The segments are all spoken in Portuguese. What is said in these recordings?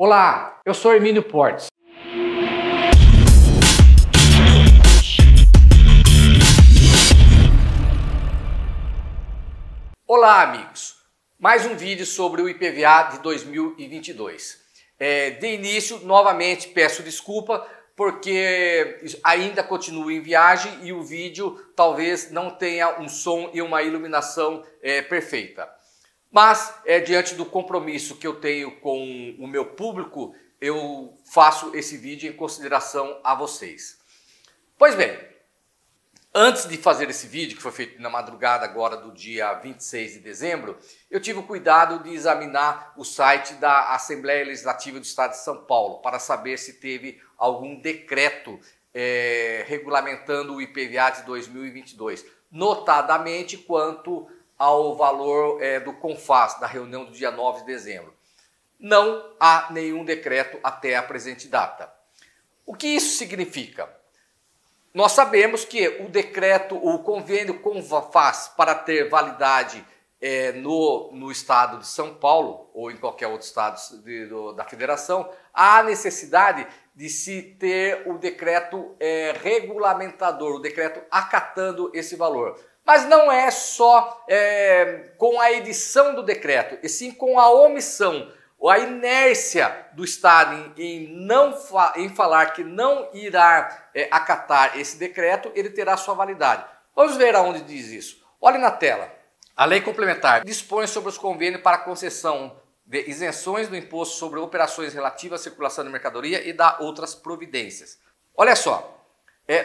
Olá, eu sou Hermínio Portes. Olá, amigos. Mais um vídeo sobre o IPVA de 2022. De início, novamente peço desculpa porque ainda continuo em viagem e o vídeo talvez não tenha um som e uma iluminação perfeita. Mas, diante do compromisso que eu tenho com o meu público, eu faço esse vídeo em consideração a vocês. Pois bem, antes de fazer esse vídeo, que foi feito na madrugada agora do dia 26 de dezembro, eu tive o cuidado de examinar o site da Assembleia Legislativa do Estado de São Paulo para saber se teve algum decreto regulamentando o IPVA de 2022, notadamente quanto ao valor do CONFAS, da reunião do dia 9 de dezembro. Não há nenhum decreto até a presente data. O que isso significa? Nós sabemos que o convênio CONFAS, para ter validade no estado de São Paulo, ou em qualquer outro estado da federação, há necessidade de se ter o decreto regulamentador, o decreto acatando esse valor. Mas não é só com a edição do decreto, e sim com a omissão, ou a inércia do Estado em falar que não irá acatar esse decreto, ele terá sua validade. Vamos ver aonde diz isso. Olhe na tela. A lei complementar dispõe sobre os convênios para concessão de isenções do imposto sobre operações relativas à circulação de mercadoria e dá outras providências. Olha só,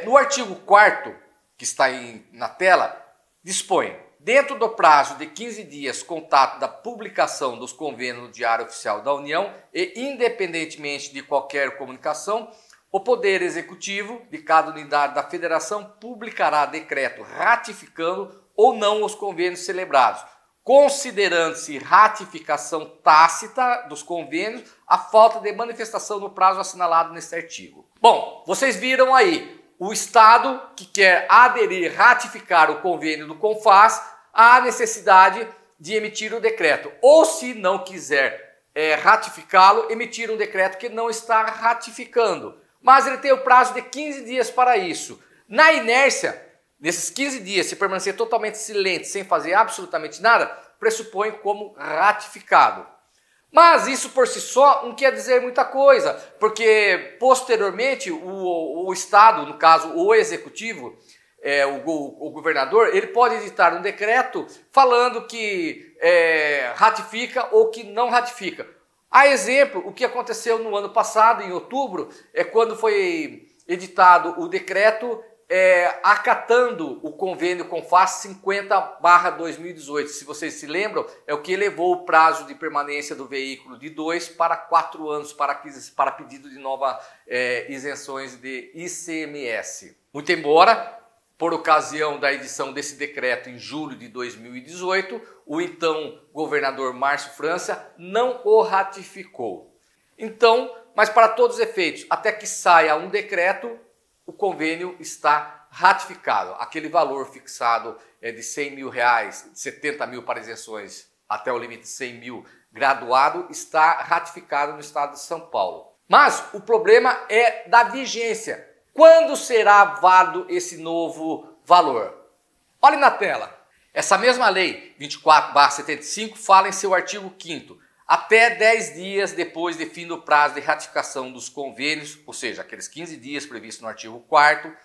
no artigo 4º, que está na tela, dispõe, dentro do prazo de 15 dias contato da publicação dos convênios no Diário Oficial da União e independentemente de qualquer comunicação, o Poder Executivo de cada unidade da Federação publicará decreto ratificando ou não os convênios celebrados, considerando-se ratificação tácita dos convênios a falta de manifestação no prazo assinalado neste artigo. Bom, vocês viram aí. O Estado que quer aderir, ratificar o convênio do CONFAS, há necessidade de emitir o decreto. Ou, se não quiser ratificá-lo, emitir um decreto que não está ratificando. Mas ele tem o prazo de 15 dias para isso. Na inércia, nesses 15 dias, se permanecer totalmente silente, sem fazer absolutamente nada, pressupõe como ratificado. Mas isso por si só não quer dizer muita coisa, porque posteriormente o Estado, no caso o Executivo, o governador, ele pode editar um decreto falando que ratifica ou que não ratifica. A exemplo, o que aconteceu no ano passado, em outubro, quando foi editado o decreto acatando o convênio CONFAS 50/2018. Se vocês se lembram, é o que elevou o prazo de permanência do veículo de 2 para 4 anos para pedido de novas isenções de ICMS. Muito embora, por ocasião da edição desse decreto em julho de 2018, o então governador Márcio França não o ratificou. Então, mas para todos os efeitos, até que saia um decreto, o convênio está ratificado. Aquele valor fixado de R$100 mil, 70 mil para isenções até o limite de 100 mil graduado, está ratificado no estado de São Paulo. Mas o problema é da vigência. Quando será válido esse novo valor? Olhe na tela. Essa mesma lei 24/75 fala em seu artigo 5º. Até 10 dias depois de fim do prazo de ratificação dos convênios, ou seja, aqueles 15 dias previstos no artigo 4º,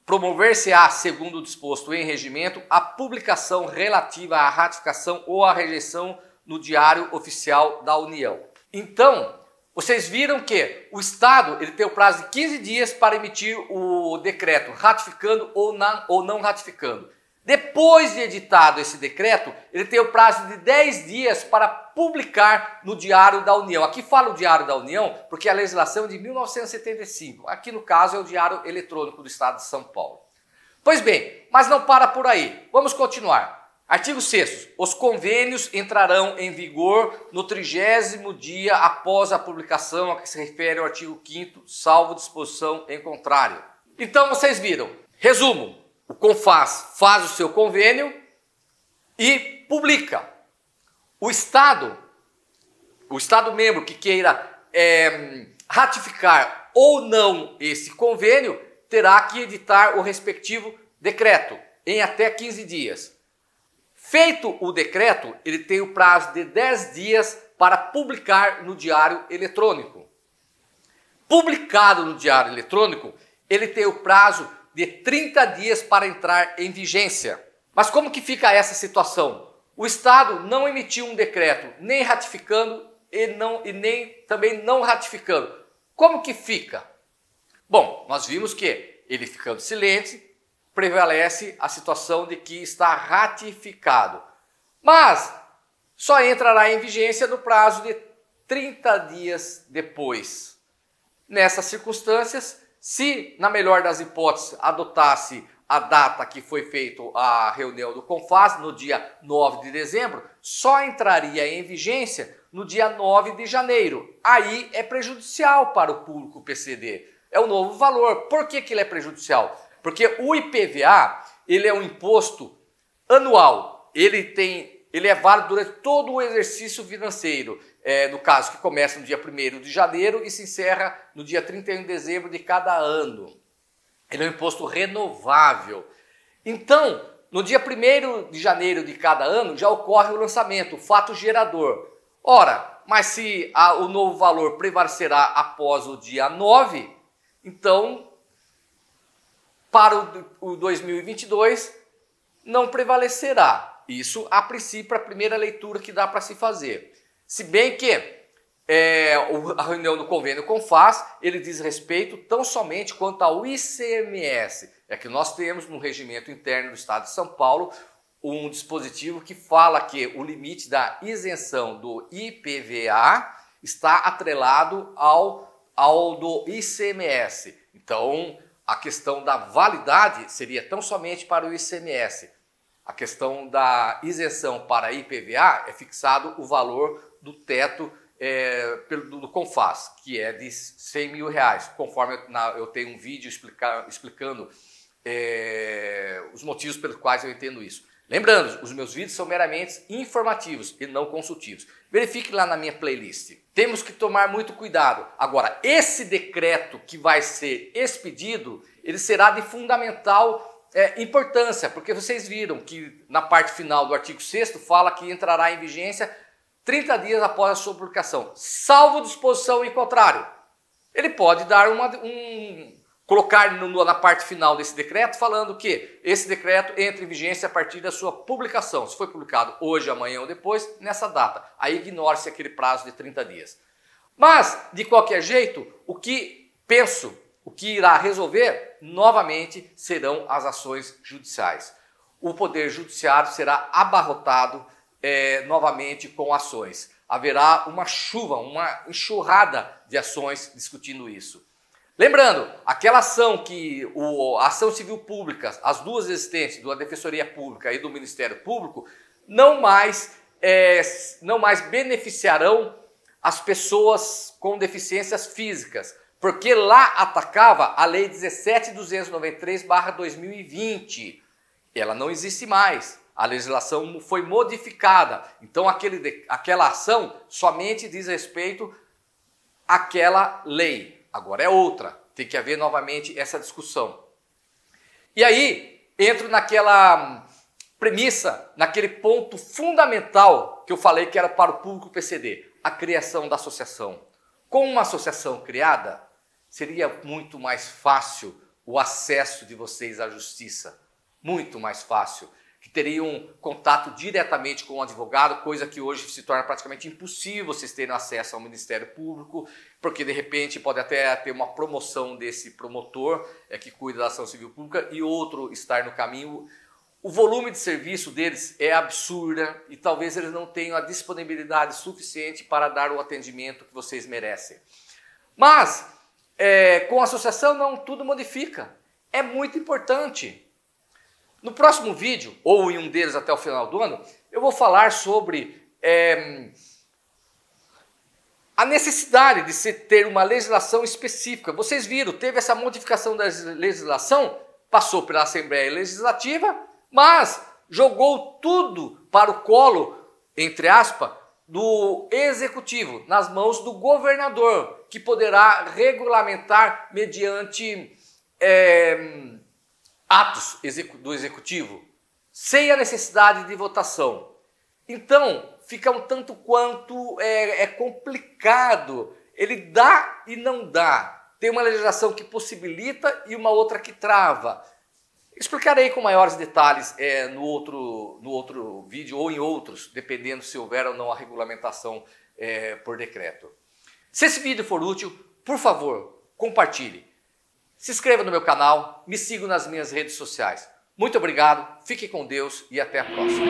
promover-se-á, segundo o disposto em regimento, a publicação relativa à ratificação ou à rejeição no Diário Oficial da União. Então, vocês viram que o Estado ele tem o prazo de 15 dias para emitir o decreto ratificando ou não ratificando. Depois de editado esse decreto, ele tem o prazo de 10 dias para publicar no Diário da União. Aqui fala o Diário da União porque a legislação é de 1975. Aqui no caso é o Diário Eletrônico do Estado de São Paulo. Pois bem, mas não para por aí. Vamos continuar. Artigo 6º. Os convênios entrarão em vigor no 30º dia após a publicação a que se refere ao artigo 5º, salvo disposição em contrário. Então vocês viram. Resumo. O CONFAS faz o seu convênio e publica. O Estado membro que queira ratificar ou não esse convênio, terá que editar o respectivo decreto em até 15 dias. Feito o decreto, ele tem o prazo de 10 dias para publicar no Diário Eletrônico. Publicado no Diário Eletrônico, ele tem o prazo de 30 dias para entrar em vigência. Mas como que fica essa situação? O Estado não emitiu um decreto, nem ratificando e nem também não ratificando. Como que fica? Bom, nós vimos que ele ficando silente, prevalece a situação de que está ratificado. Mas só entrará em vigência no prazo de 30 dias depois. Nessas circunstâncias, se na melhor das hipóteses adotasse a data que foi feita a reunião do CONFAS, no dia 9 de dezembro, só entraria em vigência no dia 9 de janeiro. Aí é prejudicial para o público PCD. É o novo valor. Por que ele é prejudicial? Porque o IPVA, ele é um imposto anual. Ele é válido durante todo o exercício financeiro. No caso, que começa no dia 1º de janeiro e se encerra no dia 31 de dezembro de cada ano. Ele é um imposto renovável. Então, no dia 1º de janeiro de cada ano, já ocorre o lançamento, o fato gerador. Ora, mas se o novo valor prevalecerá após o dia 9, então, para o 2022, não prevalecerá. Isso, a princípio, é a primeira leitura que dá para se fazer. Se bem que a reunião do convênio CONFAS, ele diz respeito tão somente quanto ao ICMS. É que nós temos no regimento interno do Estado de São Paulo um dispositivo que fala que o limite da isenção do IPVA está atrelado ao do ICMS. Então, a questão da validade seria tão somente para o ICMS. A questão da isenção para IPVA é fixado o valor do teto do CONFAS, que é de R$100 mil, conforme eu tenho um vídeo explicando os motivos pelos quais eu entendo isso. Lembrando, os meus vídeos são meramente informativos e não consultivos. Verifique lá na minha playlist. Temos que tomar muito cuidado. Agora, esse decreto que vai ser expedido, ele será de fundamental importância, porque vocês viram que na parte final do artigo 6º fala que entrará em vigência 30 dias após a sua publicação, salvo disposição em contrário. Ele pode dar colocar na parte final desse decreto falando que esse decreto entra em vigência a partir da sua publicação. Se foi publicado hoje, amanhã ou depois, nessa data. Aí ignore-se aquele prazo de 30 dias. Mas, de qualquer jeito, o que irá resolver, novamente, serão as ações judiciais. O Poder Judiciário será abarrotado novamente com ações. Haverá uma enxurrada de ações discutindo isso. Lembrando, aquela ação a ação civil pública, as duas existentes, da Defensoria Pública e do Ministério Público, não mais beneficiarão as pessoas com deficiências físicas, porque lá atacava a Lei 17.293/2020. Ela não existe mais. A legislação foi modificada. Então, aquela ação somente diz respeito àquela lei. Agora é outra. Tem que haver novamente essa discussão. E aí, entro naquela premissa, naquele ponto fundamental que eu falei que era para o público PCD. A criação da associação. Com uma associação criada, seria muito mais fácil o acesso de vocês à justiça. Muito mais fácil. Que teriam contato diretamente com o advogado, coisa que hoje se torna praticamente impossível vocês terem acesso ao Ministério Público, porque de repente pode até ter uma promoção desse promotor que cuida da ação civil pública e outro estar no caminho. O volume de serviço deles é absurda e talvez eles não tenham a disponibilidade suficiente para dar o atendimento que vocês merecem. Mas, com a associação, não, tudo modifica. É muito importante. No próximo vídeo, ou em um deles até o final do ano, eu vou falar sobre a necessidade de se ter uma legislação específica. Vocês viram, teve essa modificação da legislação, passou pela Assembleia Legislativa, mas jogou tudo para o colo, entre aspas, do executivo, nas mãos do governador, que poderá regulamentar mediante atos do executivo, sem a necessidade de votação. Então, fica um tanto quanto complicado. Ele dá e não dá. Tem uma legislação que possibilita e uma outra que trava. Explicarei com maiores detalhes no outro vídeo ou em outros, dependendo se houver ou não a regulamentação por decreto. Se esse vídeo for útil, por favor, compartilhe. Se inscreva no meu canal, me siga nas minhas redes sociais. Muito obrigado, fique com Deus e até a próxima.